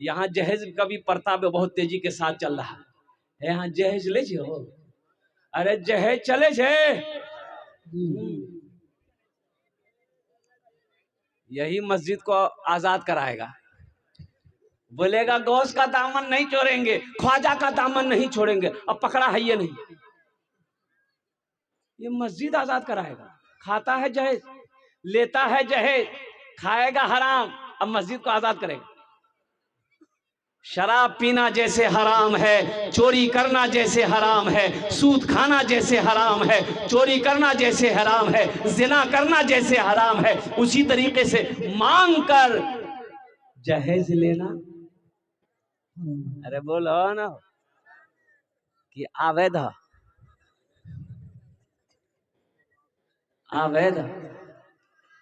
यहाँ जहेज का भी प्रताप बहुत तेजी के साथ चल रहा है। यहाँ जहेज ले जो, अरे जहेज चले छे। यही मस्जिद को आजाद कराएगा। बोलेगा गौस का दामन नहीं छोड़ेंगे, ख्वाजा का दामन नहीं छोड़ेंगे। अब पकड़ा है ये नहीं, ये मस्जिद आजाद कराएगा। खाता है जहेज, लेता है जहेज, खाएगा हराम, अब मस्जिद को आजाद करेगा। शराब पीना जैसे हराम है, चोरी करना जैसे हराम है, सूद खाना जैसे हराम है, चोरी करना जैसे हराम है, जिना करना जैसे हराम है, उसी तरीके से मांग कर जहेज लेना। अरे बोलो ना कि अवैध अवैध।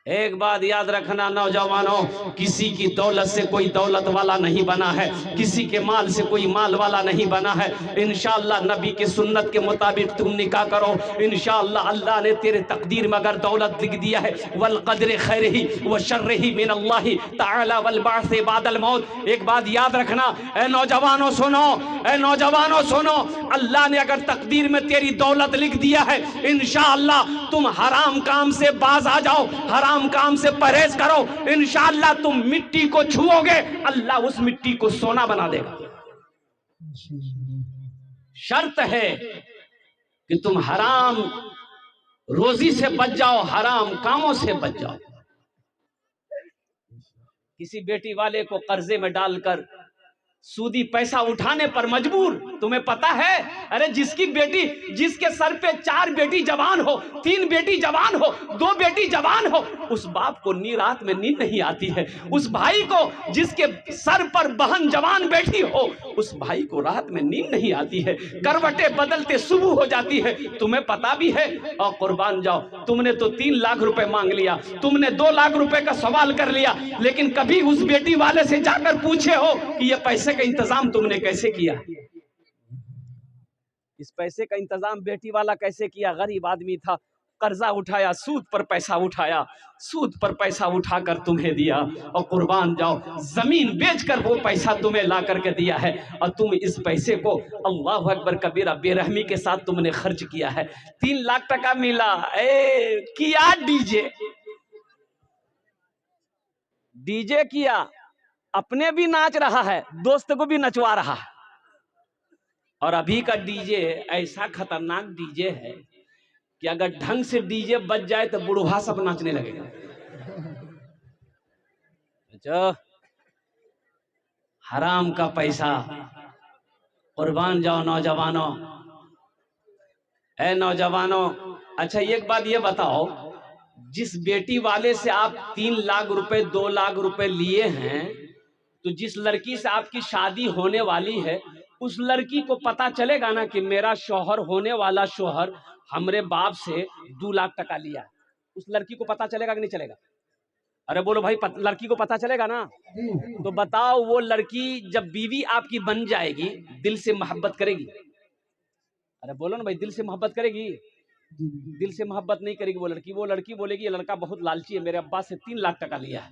एक बात याद रखना नौजवानों, किसी की दौलत से कोई दौलत वाला नहीं बना है, किसी के माल से कोई माल वाला नहीं बना है। इंशाअल्लाह नबी के सुन्नत के मुताबिक तुम निकाह करो, इंशाअल्लाह अल्लाह ने तेरे तकदीर में अगर दौलत लिख दिया है, वल क़द्र खैरिही व शर्रिही मिन अल्लाह तआला वल बाअस बादल मौत। एक बात याद रखना ए नौजवानों सुनो, ए नौजवानों सुनो, अल्लाह ने अगर तकदीर में तेरी दौलत लिख दिया है, इंशाअल्लाह तुम हराम काम से बाज आ जाओ, हराम काम से परहेज करो, इंशाअल्लाह तुम मिट्टी को छुओगे, अल्लाह उस मिट्टी को सोना बना देगा। शर्त है कि तुम हराम रोजी से बच जाओ, हराम कामों से बच जाओ। किसी बेटी वाले को कर्जे में डालकर सूदी पैसा उठाने पर मजबूर, तुम्हें पता है, अरे जिसकी बेटी, जिसके सर पे 4 बेटी जवान हो, 3 बेटी जवान हो, 2 बेटी जवान हो, उस बाप को रात में नींद नहीं आती है। उस भाई को जिसके सर पर बहन जवान बैठी हो, उस भाई को रात में नींद नहीं आती है, करवटें बदलते सुबह हो जाती है। तुम्हें पता भी है, और कुर्बान जाओ, तुमने तो 3 लाख रुपए मांग लिया, तुमने 2 लाख रुपए का सवाल कर लिया, लेकिन कभी उस बेटी वाले से जाकर पूछे हो कि ये पैसे का इंतजाम तुमने कैसे किया? इस पैसे का इंतजाम बेटी वाला कैसे किया? गरीब आदमी था, कर्जा उठाया, सूद पर पैसा उठाया, सूद पर पैसा उठाकर तुम्हें दिया, और कुर्बान जाओ जमीन बेचकर वो पैसा तुम्हें ला करके दिया है, और तुम इस पैसे को अल्लाह अकबर कबीरा बेरहमी के साथ तुमने खर्च किया है। 3 लाख टका मिला, किया डीजे किया, अपने भी नाच रहा है, दोस्त को भी नचवा रहा है। और अभी का डीजे ऐसा खतरनाक डीजे है कि अगर ढंग से डीजे बज जाए तो बुढ़वा सब नाचने लगेगा। अच्छा, हराम का पैसा, कुर्बान जाओ नौजवानों, ऐ नौजवानों। अच्छा एक बात ये बताओ, जिस बेटी वाले से आप 3 लाख रुपए 2 लाख रुपए लिए हैं, तो जिस लड़की से आपकी शादी होने वाली है, उस लड़की को पता चलेगा ना कि मेरा शौहर, होने वाला शौहर हमरे बाप से 2 लाख टका लिया, उस लड़की को पता चलेगा कि नहीं चलेगा? अरे बोलो भाई, लड़की को पता चलेगा ना? तो बताओ, वो लड़की जब बीवी आपकी बन जाएगी, दिल से मोहब्बत करेगी? अरे बोलो ना भाई, दिल से मोहब्बत करेगी? दिल से मोहब्बत नहीं करेगी वो लड़की। वो लड़की बोलेगी ये लड़का बहुत लालची है, मेरे अब्बा से 3 लाख टका लिया है,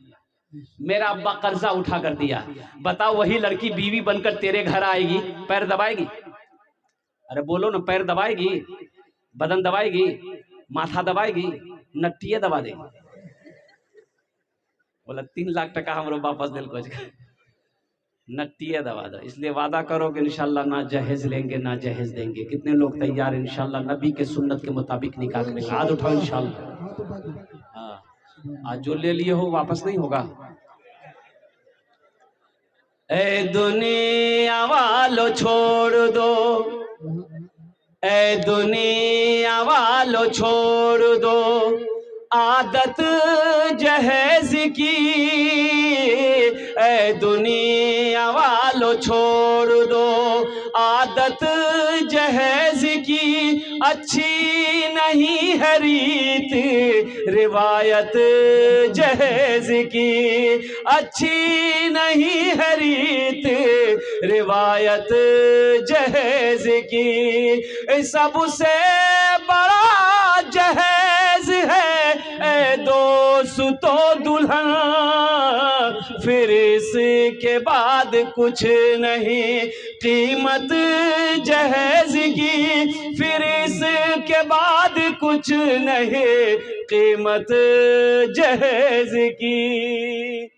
मेरा अब्बा कर्जा उठा कर दिया। बताओ, वही लड़की बीवी बनकर तेरे घर आएगी, पैर दबाएगी? अरे बोलो ना, पैर दबाएगी, बदन दबाएगी, माथा दबाएगी, नट्टिए दबा देगी। बोला 3 लाख टका हमरो वापस दिल को, नट्टिए दबा दो। इसलिए वादा करो कि इंशाल्लाह ना जहेज लेंगे ना जहेज देंगे। कितने लोग तैयार इंशाल्लाह नबी के सुन्नत के मुताबिक निकाह करेंगे? हाथ उठाओ इंशाल्लाह। हाँ, आज जो ले लिए हो वापस नहीं होगा। ए दुनिया वालों छोड़ दो, ए दुनिया वालों छोड़ दो आदत जहेज की, ए दुनिया वालों छोड़ दो आदत जहेज की, अच्छी नहीं है रीत रिवायत जहेज की, अच्छी नहीं है रीत रिवायत जहेज की। सबसे बड़ा जहेज है ए दोस्तों दुल्हन, फिर इसके बाद कुछ नहीं कीमत जहेज की, फिर इसके बाद कुछ नहीं कीमत जहेज की।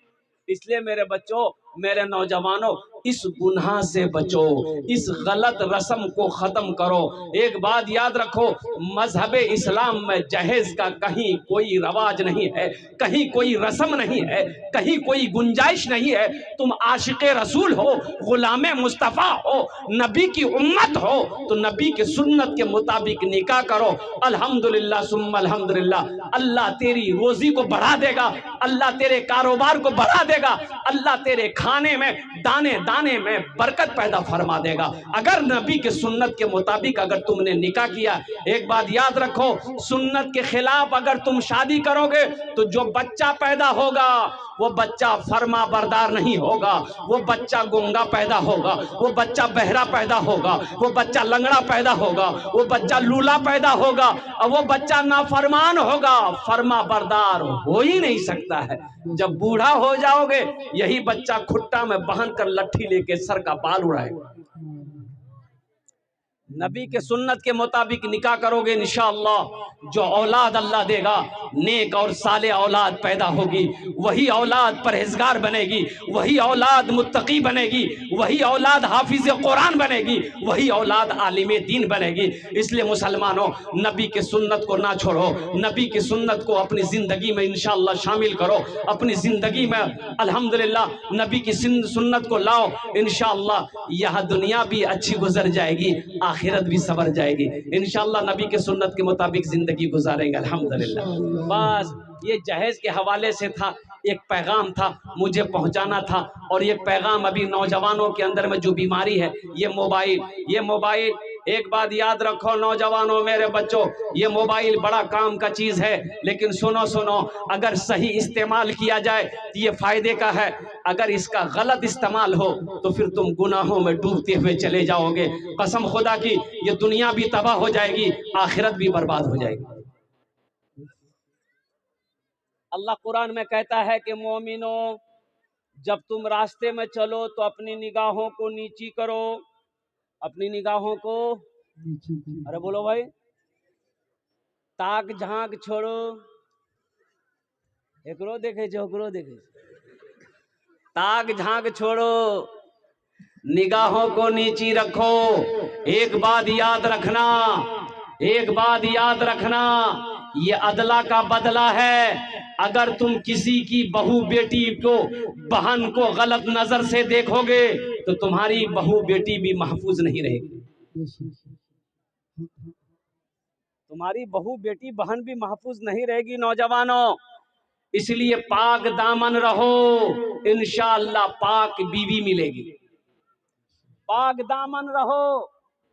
इसलिए मेरे बच्चों, मेरे नौजवानों, इस गुनाह से बचो, इस गलत रस्म को खत्म करो। एक बात याद रखो, मजहब इस्लाम में जहेज का कहीं कोई रवाज नहीं है, कहीं कोई रस्म नहीं है, कहीं कोई गुंजाइश नहीं है। तुम आशिक़े रसूल हो, गुलामे मुस्तफ़ा हो, नबी की उम्मत हो, तो नबी की सुन्नत के मुताबिक निकाह करो। अल्हम्दुलिल्लाह सुम्मा अल्हम्दुलिल्लाह, अल्लाह तेरी रोजी को बढ़ा देगा, अल्लाह तेरे कारोबार को बढ़ा देगा, अल्लाह तेरे खाने में दाने दाने में बरकत पैदा फरमा देगा, अगर नबी के सुन्नत के मुताबिक अगर तुमने निकाह किया। एक बात याद रखो, सुन्नत के खिलाफ अगर तुम शादी करोगे तो जो बच्चा पैदा होगा वो बच्चा फरमा बरदार नहीं होगा, वो बच्चा गूंगा पैदा होगा, वो बच्चा बहरा पैदा होगा, वो बच्चा लंगड़ा पैदा होगा, वो बच्चा लूला पैदा होगा, और वो बच्चा नाफरमान होगा, फरमा बरदार हो ही नहीं सकता है। जब बूढ़ा हो जाओगे यही बच्चा खुट्टा में बहन कर लट्ठी लेके सर का बाल उड़ाएगा। नबी के सुन्नत के मुताबिक निकाह करोगे, इंशाअल्लाह जो औलाद अल्लाह देगा नेक और साले औलाद पैदा होगी, वही औलाद परहेजगार बनेगी, वही औलाद मुत्तकी बनेगी, वही औलाद हाफिज कुरान बनेगी, वही औलाद आलिमे दीन बनेगी। इसलिए मुसलमानों, नबी के सुन्नत को ना छोड़ो, नबी की सुन्नत को अपनी ज़िंदगी में इंशाअल्लाह शामिल करो, अपनी ज़िंदगी में अल्हम्दुलिल्लाह नबी की सुन्नत को लाओ। इंशाअल्लाह यह दुनिया भी अच्छी गुजर जाएगी, आखिरत भी सवर जाएगी। इंशाअल्लाह नबी के सुन्नत के मुताबिक जिंदगी गुजारेंगे अल्हम्दुलिल्लाह। बस ये जहेज के हवाले से था, एक पैगाम था मुझे पहुंचाना था। और ये पैगाम अभी नौजवानों के अंदर में जो बीमारी है, ये मोबाइल एक बात याद रखो नौजवानों, मेरे बच्चों, ये मोबाइल बड़ा काम का चीज़ है, लेकिन सुनो, अगर सही इस्तेमाल किया जाए तो ये फ़ायदे का है, अगर इसका गलत इस्तेमाल हो तो फिर तुम गुनाहों में डूबते हुए चले जाओगे। कसम खुदा की, ये दुनिया भी तबाह हो जाएगी, आखिरत भी बर्बाद हो जाएगी। अल्लाह कुरान में कहता है कि मोमिनों, जब तुम रास्ते में चलो तो अपनी निगाहों को नीची करो, अपनी निगाहों को, अरे बोलो भाई, ताक झांक छोड़ो, एकरो देखे जो ओकरो देखे, ताक झांक छोड़ो, निगाहों को नीची रखो। एक बात याद रखना, ये अदला का बदला है। अगर तुम किसी की बहू बेटी को, बहन को गलत नजर से देखोगे तो तुम्हारी बहू बेटी भी महफूज नहीं रहेगी, तुम्हारी बहू बेटी बहन भी महफूज नहीं रहेगी। नौजवानों, इसलिए पाक दामन रहो, इंशाअल्लाह पाक बीवी मिलेगी। पाक दामन रहो,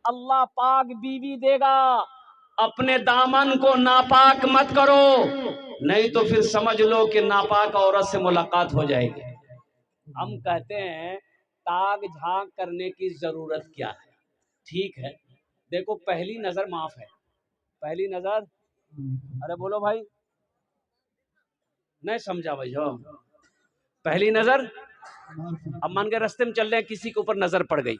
अल्लाह पाक बीवी देगा। अपने दामन को नापाक मत करो, नहीं तो फिर समझ लो कि नापाक औरत से मुलाकात हो जाएगी। हम कहते हैं ताक झांक करने की जरूरत क्या है? ठीक है, देखो पहली नजर माफ है, पहली नजर, अरे बोलो भाई, नहीं समझा भाई हो, पहली नजर। अब मान के रास्ते में चल रहे हैं, किसी के ऊपर नजर पड़ गई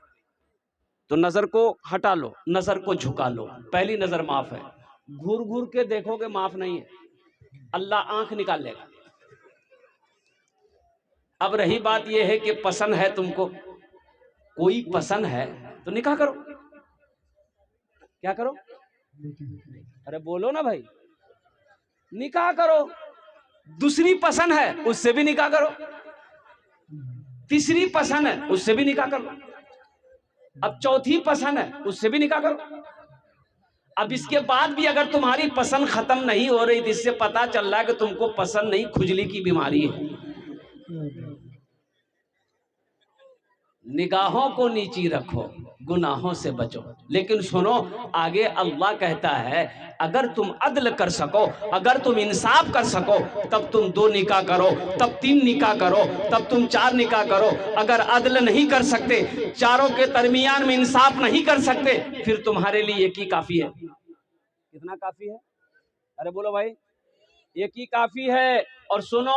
तो नजर को हटा लो, नजर को झुका लो, पहली नजर माफ है। घूर घूर के देखोगे माफ नहीं है, अल्लाह आंख निकाल लेगा। अब रही बात यह है कि पसंद है तुमको, कोई पसंद है तो निकाह करो। क्या करो? अरे बोलो ना भाई, निकाह करो। दूसरी पसंद है उससे भी निकाह करो, तीसरी पसंद है उससे भी निकाह करो, अब चौथी पसंद है उससे भी निकाह करो। अब इसके बाद भी अगर तुम्हारी पसंद खत्म नहीं हो रही तो इससे पता चल रहा है कि तुमको पसंद नहीं, खुजली की बीमारी है। निगाहों को नीची रखो, गुनाहों से बचो। लेकिन सुनो, आगे अल्लाह कहता है अगर तुम अदल कर सको, अगर तुम इंसाफ कर सको, तब तुम 2 निकाह करो, तब 3 निकाह करो, तब तुम 4 निकाह करो। अगर अदल नहीं कर सकते, चारों के दरमियान में इंसाफ नहीं कर सकते, फिर तुम्हारे लिए एक ही काफी है। कितना काफी है? अरे बोलो भाई, एक ही काफी है। और सुनो,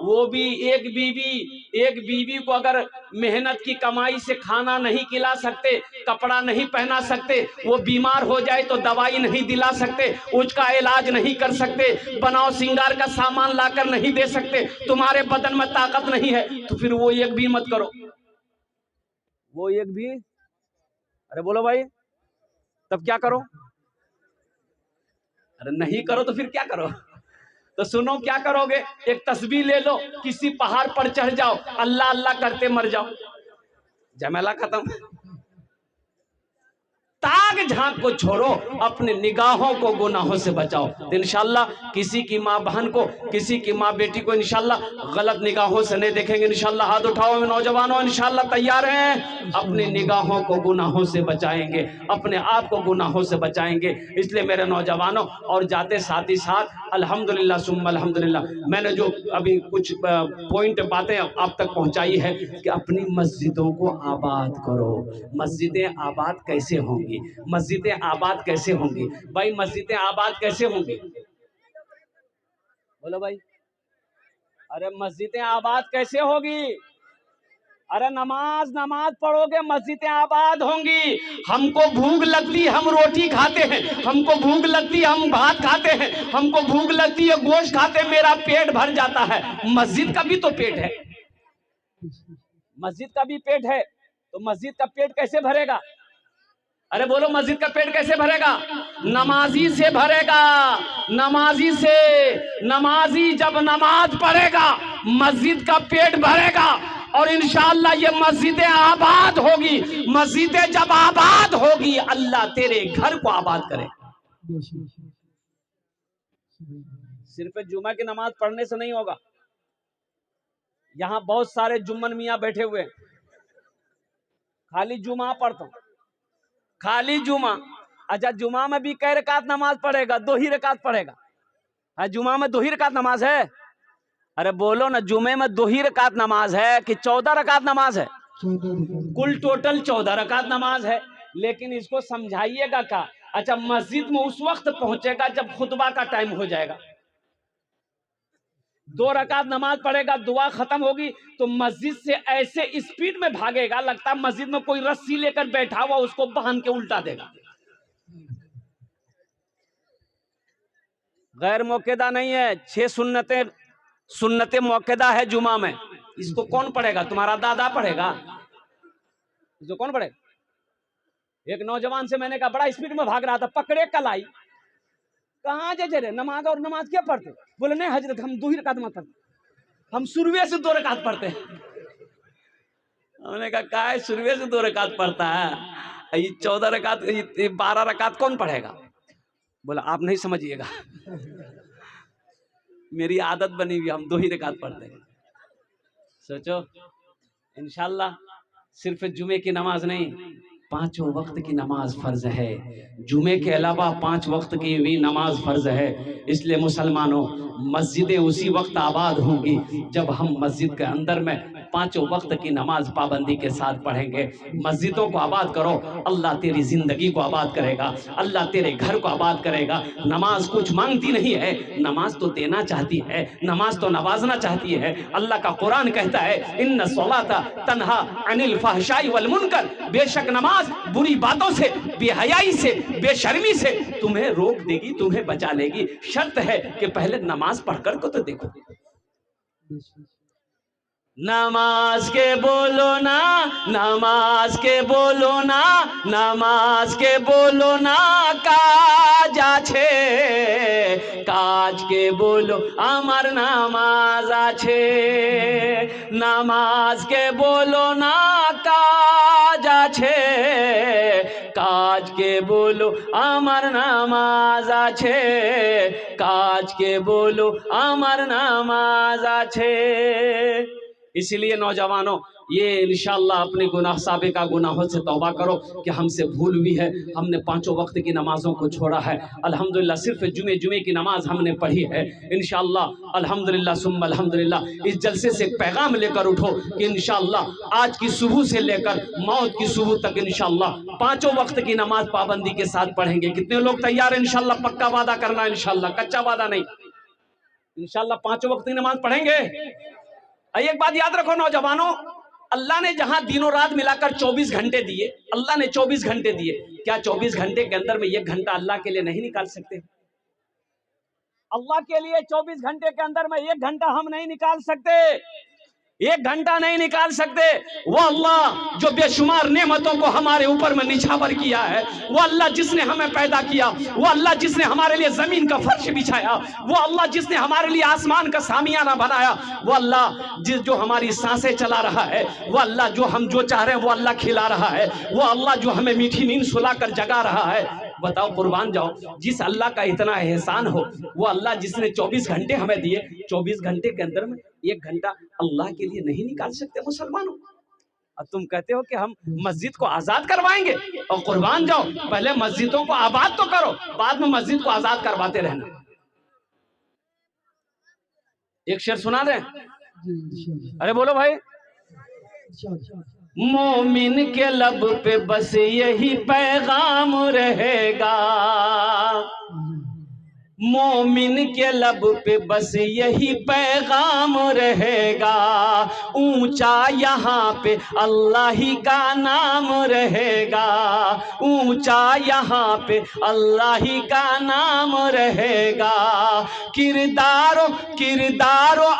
वो भी एक बीवी को अगर मेहनत की कमाई से खाना नहीं खिला सकते, कपड़ा नहीं पहना सकते, वो बीमार हो जाए तो दवाई नहीं दिला सकते, उसका इलाज नहीं कर सकते, बनाओ सिंगार का सामान लाकर नहीं दे सकते, तुम्हारे बदन में ताकत नहीं है, तो फिर वो एक भी मत करो। वो एक भी, अरे बोलो भाई, तब क्या करो? अरे नहीं करो तो फिर क्या करो? तो सुनो, क्या करोगे? एक तस्बीह ले लो, किसी पहाड़ पर चढ़ जाओ, अल्लाह अल्लाह करते मर जाओ, झमेला खत्म। ताक झांक को छोड़ो, अपने निगाहों को गुनाहों से बचाओ। तो इंशाल्लाह किसी की माँ बहन को, किसी की माँ बेटी को इंशाल्लाह गलत निगाहों से नहीं देखेंगे। इंशाल्लाह हाथ उठाओ नौजवानों, इंशाल्लाह तैयार हैं? अपनी निगाहों को गुनाहों से बचाएंगे, अपने आप को गुनाहों से बचाएंगे। इसलिए मेरे नौजवानों, और जाते साथ ही साथ अल्हम्दुलिल्लाह सुम्मा अल्हम्दुलिल्लाह, मैंने जो अभी कुछ पॉइंट बातें आप तक पहुंचाई है कि अपनी मस्जिदों को आबाद करो। मस्जिदें आबाद कैसे होंगी? मस्जिदें आबाद कैसे होंगी भाई? मस्जिदें आबाद कैसे होंगी? बोलो भाई। अरे मस्जिदें आबाद कैसे होगी? अरे नमाज पढ़ोगे, मस्जिदें आबाद होंगी। हमको भूख लगती, हम रोटी खाते हैं, हमको भूख लगती, हम भात खाते हैं, हमको भूख लगती है, गोश्त खाते, मेरा पेट भर जाता है। मस्जिद का भी तो पेट है, मस्जिद का भी पेट है, तो मस्जिद का पेट कैसे भरेगा? अरे बोलो, मस्जिद का पेट कैसे भरेगा? नमाजी से भरेगा, नमाजी से। नमाजी जब नमाज पढ़ेगा, मस्जिद का पेट भरेगा, और इंशाअल्लाह ये मस्जिदें आबाद होगी। मस्जिदें जब आबाद होगी, अल्लाह तेरे घर को आबाद करेगा। सिर्फ जुमा की नमाज पढ़ने से नहीं होगा। यहाँ बहुत सारे जुम्मन मियाँ बैठे हुए, खाली जुमा पढ़ता हूं, खाली जुमा। अच्छा, जुमा में भी कई रकात नमाज पढ़ेगा? 2 ही रकात पढ़ेगा। हाँ, जुमा में 2 ही रकात नमाज है? अरे बोलो ना, जुमे में 2 ही रकात नमाज है कि 14 रकात नमाज है? कुल टोटल 14 रकात नमाज है। लेकिन इसको समझाइएगा क्या? अच्छा, मस्जिद में उस वक्त पहुंचेगा जब खुतबा का टाइम हो जाएगा, 2 रकात नमाज पढ़ेगा, दुआ खत्म होगी तो मस्जिद से ऐसे स्पीड में भागेगा, लगता है मस्जिद में कोई रस्सी लेकर बैठा हुआ, उसको बांध के उल्टा देगा। गैर मौकेदा नहीं है, 6 सुन्नतें मौकेदा है जुमा में। इसको कौन पढ़ेगा? तुम्हारा दादा पढ़ेगा? इसको कौन पढ़ेगा? एक नौजवान से मैंने कहा, बड़ा स्पीड में भाग रहा था, पकड़े कलाई, कहाँ जे रे नमाज, और नमाज क्या पढ़ते? बोले नहीं हजरत, हम 2 ही रकात नमाज पढ़ते, हम शुरुए से 2 रकात पढ़ते हैं। हमने कहा, क्या है शुरुए से 2 रकात पढ़ता है? ये 14 रकात, 12 रकात कौन पढ़ेगा? बोला आप नहीं समझिएगा, मेरी आदत बनी हुई, हम 2 ही रकात पढ़ते हैं। सोचो, इंशाल्लाह सिर्फ जुमे की नमाज नहीं, 5 वक्त की नमाज फर्ज है। जुमे के अलावा 5 वक्त की भी नमाज फर्ज है। इसलिए मुसलमानों, मस्जिदें उसी वक्त आबाद होंगी जब हम मस्जिद के अंदर में 5 वक्त की नमाज पाबंदी के साथ पढ़ेंगे। मस्जिदों को आबाद करो, अल्लाह तेरी जिंदगी को आबाद करेगा, अल्लाह तेरे घर को आबाद करेगा। नमाज कुछ मांगती नहीं है, नमाज तो देना चाहती है, नमाज तो नवाजना चाहती है। अल्लाह का कुरान कहता है, इन्ना सलाता तन्हा अनिल फहशाई वल मुनकर, बेशक नमाज बुरी बातों से, बेहयाई से, बेशर्मी से तुम्हें रोक देगी, तुम्हें बचा लेगी। शर्त है कि पहले नमाज पढ़कर को तो देखो। नमाज के बोलो ना, नमाज के बोलो ना, नमाज के बोलो ना, काज आछे, काज के बोलो आमार नामाज आछे। नमाज के बोलो ना, काज आछे, काज के बोलो आमार नामाज आछे, काज के बोलो आमार नामाज आछे। इसलिए नौजवानों, ये इंशाअल्लाह अपने गुनाह साबिका गुनाहों से तौबा करो कि हमसे भूल हुई है, हमने 5 वक्त की नमाजों को छोड़ा है। अल्हम्दुलिल्लाह सिर्फ जुमे की नमाज हमने पढ़ी है। इंशाअल्लाह अल्हम्दुलिल्लाह सुम्मा अल्हम्दुलिल्लाह इस जलसे से पैगाम लेकर उठो कि इंशाअल्लाह आज की सुबह से लेकर मौत की सुबह तक इंशाअल्लाह 5 वक्त की नमाज पाबंदी के साथ पढ़ेंगे। कितने लोग तैयार हैं? इंशाअल्लाह पक्का वादा करना, इंशाअल्लाह कच्चा वादा नहीं। इंशाल्लाह 5 वक्त की नमाज पढ़ेंगे। एक बात याद रखो नौजवानों, अल्लाह ने जहां दिनों रात मिलाकर 24 घंटे दिए, अल्लाह ने 24 घंटे दिए, क्या 24 घंटे के अंदर में 1 घंटा अल्लाह के लिए नहीं निकाल सकते? अल्लाह के लिए 24 घंटे के अंदर में 1 घंटा हम नहीं निकाल सकते, 1 घंटा नहीं निकाल सकते। वो अल्लाह जो बेशुमार नेमतों को हमारे ऊपर में निछावर किया है, वो अल्लाह जिसने हमें पैदा किया, वो अल्लाह जिसने हमारे लिए जमीन का फर्श बिछाया, वो अल्लाह जिसने हमारे लिए आसमान का सामियाना बनाया, वो अल्लाह जो हमारी सांसें चला रहा है, वो अल्लाह जो चाह रहे हैं वो अल्लाह खिला रहा है, वो अल्लाह जो हमें मीठी नींद सुलाकर जगा रहा है। बताओ, कुर्बान जाओ, जिस अल्लाह का इतना एहसान हो, वो अल्लाह जिसने 24 घंटे हमें दिए, 24 घंटे के अंदर में 1 घंटा अल्लाह के लिए नहीं निकाल सकते मुसलमानों। अब तुम कहते हो कि हम मस्जिद को आजाद करवाएंगे, और कुर्बान जाओ, पहले मस्जिदों को आबाद तो करो, बाद में मस्जिद को आजाद करवाते रहना। एक शेर सुना दें? अरे बोलो भाई। मोमिन के लब पे बस यही पैगाम रहेगा, मोमिन के लब पे बस यही पैगाम रहेगा, ऊंचा यहाँ पे अल्लाह ही का नाम रहेगा, ऊंचा यहाँ पे अल्लाह ही का नाम रहेगा। किरदारो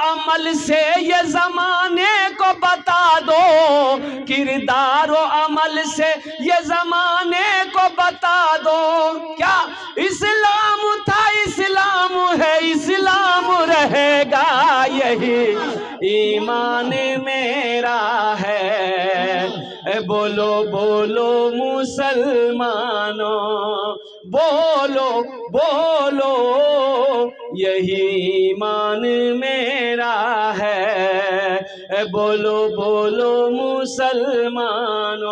अमल से ये जमाने को बता दो, किरदारो अमल से ये जमाने को बता दो, क्या इस्लाम था, इस्लाम है, इस्लाम रहेगा, यही ईमान मेरा है। बोलो बोलो मुसलमानों, बोलो बोलो, यही ईमान मेरा है। बोलो बोलो मुसलमानों।